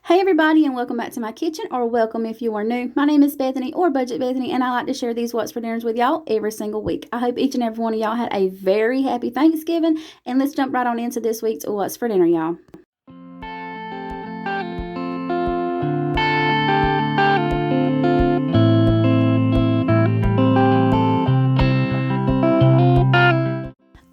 Hey everybody, and welcome back to my kitchen, or welcome if you are new. My name is Bethany, or Budget Bethany, and I like to share these What's for Dinners with y'all every single week. I hope each and every one of y'all had a very happy Thanksgiving, and let's jump right on into this week's What's for Dinner, y'all.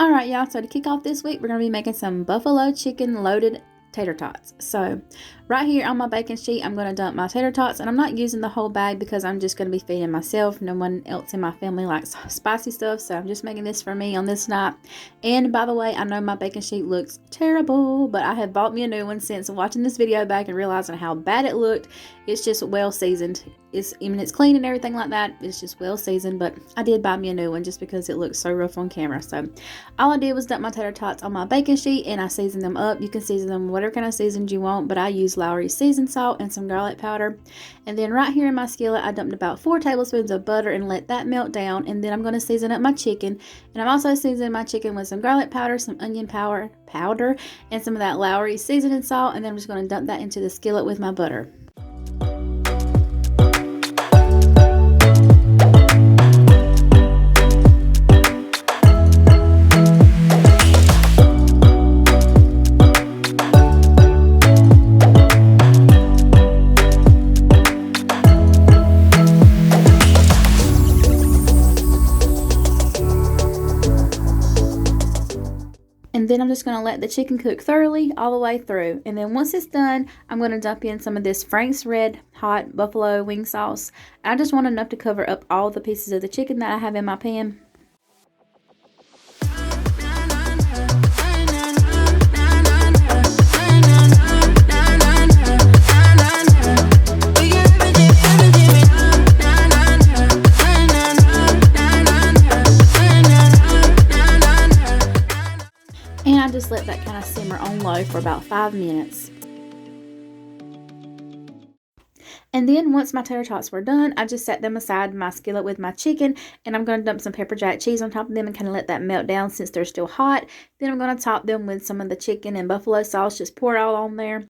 Alright y'all, so to kick off this week, we're going to be making some buffalo chicken loaded tater tots. So right here on my baking sheet, I'm going to dump my tater tots, and I'm not using the whole bag because I'm just going to be feeding myself. No one else in my family likes spicy stuff, so I'm just making this for me on this night. And by the way, I know my baking sheet looks terrible, but I have bought me a new one since watching this video back and realizing how bad it looked. It's just well seasoned. It's clean and everything like that. It's just well seasoned, but I did buy me a new one just because it looks so rough on camera. So all I did was dump my tater tots on my baking sheet, and I seasoned them up. You can season them whatever kind of seasons you want, but I use Lowry's seasoned salt and some garlic powder. And then right here in my skillet, I dumped about 4 tablespoons of butter and let that melt down. And then I'm going to season up my chicken, and I'm also seasoning my chicken with some garlic powder, some onion powder, and some of that Lowry's seasoning salt. And then I'm just going to dump that into the skillet with my butter. And then I'm just going to let the chicken cook thoroughly all the way through. And then once it's done, I'm going to dump in some of this Frank's Red Hot Buffalo Wing Sauce. I just want enough to cover up all the pieces of the chicken that I have in my pan. And I just let that kind of simmer on low for about 5 minutes. And then once my tater tots were done, I just set them aside in my skillet with my chicken, and I'm going to dump some pepper jack cheese on top of them and kind of let that melt down since they're still hot. Then I'm going to top them with some of the chicken and buffalo sauce, just pour it all on there.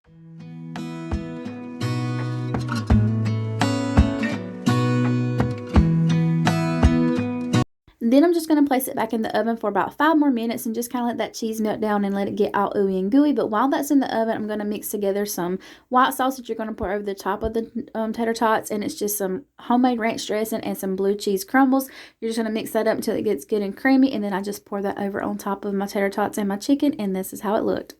Then I'm just going to place it back in the oven for about 5 more minutes and just kind of let that cheese melt down and let it get all ooey and gooey. But while that's in the oven, I'm going to mix together some white sauce that you're going to pour over the top of the tater tots. And it's just some homemade ranch dressing and some blue cheese crumbles. You're just going to mix that up until it gets good and creamy. And then I just pour that over on top of my tater tots and my chicken. And this is how it looked.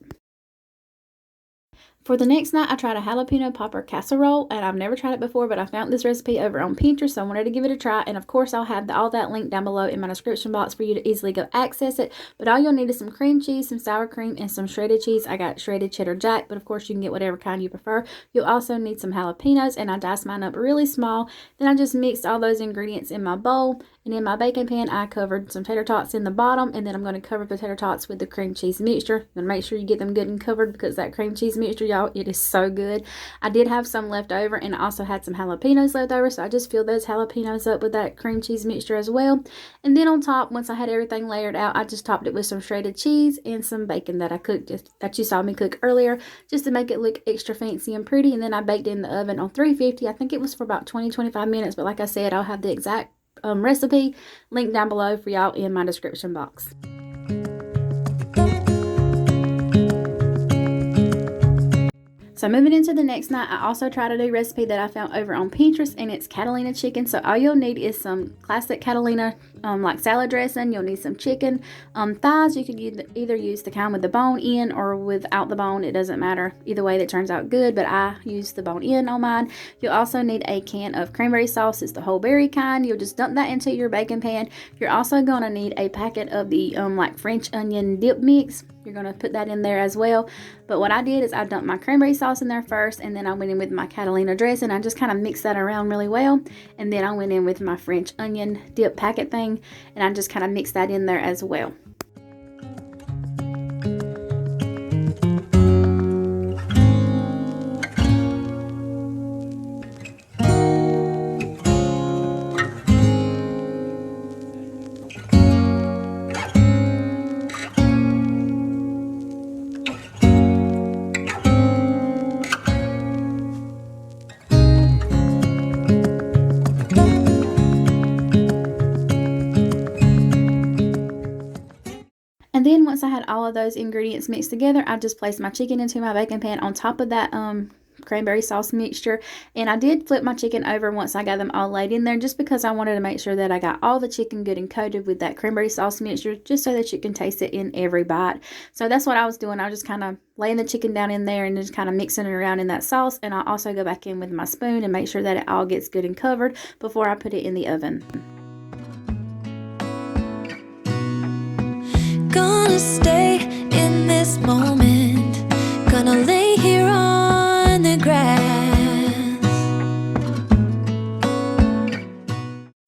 For the next night, I tried a jalapeno popper casserole, and I've never tried it before, but I found this recipe over on Pinterest, so I wanted to give it a try. And of course, I'll have all that linked down below in my description box for you to easily go access it. But all you'll need is some cream cheese, some sour cream, and some shredded cheese. I got shredded cheddar jack, but of course, you can get whatever kind you prefer. You'll also need some jalapenos, and I diced mine up really small. Then I just mixed all those ingredients in my bowl. And in my baking pan, I covered some tater tots in the bottom, and then I'm going to cover the tater tots with the cream cheese mixture. You're going to make sure you get them good and covered because that cream cheese mixture, y'all, it is so good. I did have some left over, and I also had some jalapenos left over, so I just filled those jalapenos up with that cream cheese mixture as well. And then on top, once I had everything layered out, I just topped it with some shredded cheese and some bacon that I cooked, that you saw me cook earlier, just to make it look extra fancy and pretty. And then I baked it in the oven on 350. I think it was for about 20-25 minutes, but like I said, I'll have the exact recipe linked down below for y'all in my description box. So moving into the next night, I also tried a new recipe that I found over on Pinterest, and it's Catalina Chicken. So all you'll need is some classic Catalina like salad dressing. You'll need some chicken thighs. You could either use the kind with the bone in or without the bone. It doesn't matter. Either way, that turns out good, but I use the bone in on mine. You'll also need a can of cranberry sauce. It's the whole berry kind. You'll just dump that into your baking pan. You're also going to need a packet of the like French onion dip mix. You're going to put that in there as well. But what I did is I dumped my cranberry sauce in there first, and then I went in with my Catalina dressing. I just kind of mixed that around really well. And then I went in with my French onion dip packet thing, and I just kind of mixed that in there as well. then once I had all of those ingredients mixed together, I just placed my chicken into my baking pan on top of that cranberry sauce mixture. And I did flip my chicken over once I got them all laid in there, just because I wanted to make sure that I got all the chicken good and coated with that cranberry sauce mixture, just so that you can taste it in every bite. So that's what I was doing. I was just kind of laying the chicken down in there and just kind of mixing it around in that sauce. And I also go back in with my spoon and make sure that it all gets good and covered before I put it in the oven. Gonna stay in this moment, gonna lay here on the grass.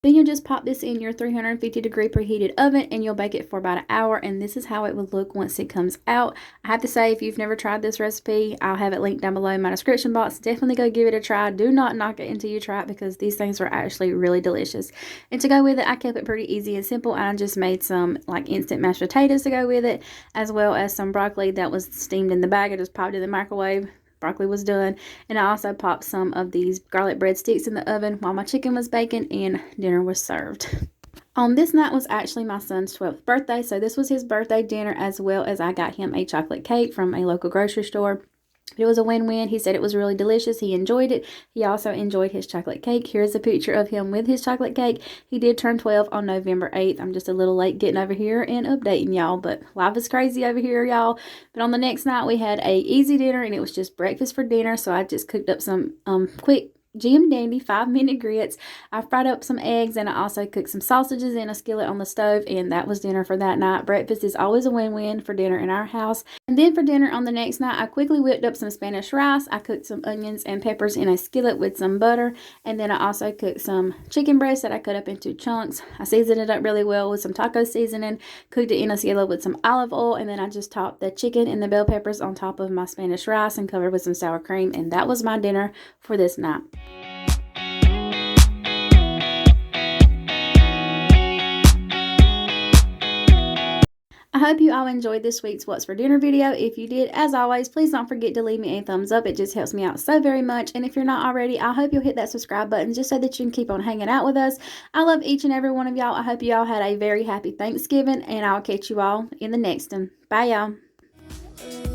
Then you'll just pop this in your 350-degree preheated oven and you'll bake it for about an hour, and this is how it would look once it comes out. I have to say, if you've never tried this recipe, I'll have it linked down below in my description box. Definitely go give it a try. Do not knock it until you try it, because these things are actually really delicious. And to go with it, I kept it pretty easy and simple. I just made some like instant mashed potatoes to go with it, as well as some broccoli that was steamed in the bag. I just popped it in the microwave. Broccoli was done, and I also popped some of these garlic breadsticks in the oven while my chicken was baking and dinner was served. On this night was actually my son's 12th birthday, so this was his birthday dinner, as well as I got him a chocolate cake from a local grocery store. It was a win-win. He said it was really delicious. He enjoyed it. He also enjoyed his chocolate cake. Here's a picture of him with his chocolate cake. He did turn 12 on November 8th. I'm just a little late getting over here and updating y'all, but life is crazy over here, y'all. But on the next night, we had a easy dinner, and it was just breakfast for dinner. So I just cooked up some quick Jim Dandy 5-minute grits. I fried up some eggs, and I also cooked some sausages in a skillet on the stove, and that was dinner for that night. Breakfast is always a win-win for dinner in our house. And then for dinner on the next night, I quickly whipped up some Spanish rice. I cooked some onions and peppers in a skillet with some butter, and then I also cooked some chicken breast that I cut up into chunks. I seasoned it up really well with some taco seasoning, cooked it in a skillet with some olive oil, and then I just topped the chicken and the bell peppers on top of my Spanish rice and covered with some sour cream, and that was my dinner for this night. I hope you all enjoyed this week's What's for Dinner video. If you did, as always, please don't forget to leave me a thumbs up. It just helps me out so very much. And if you're not already, I hope you'll hit that subscribe button just so that you can keep on hanging out with us. I love each and every one of y'all. I hope you all had a very happy Thanksgiving, and I'll catch you all in the next one. Bye, y'all.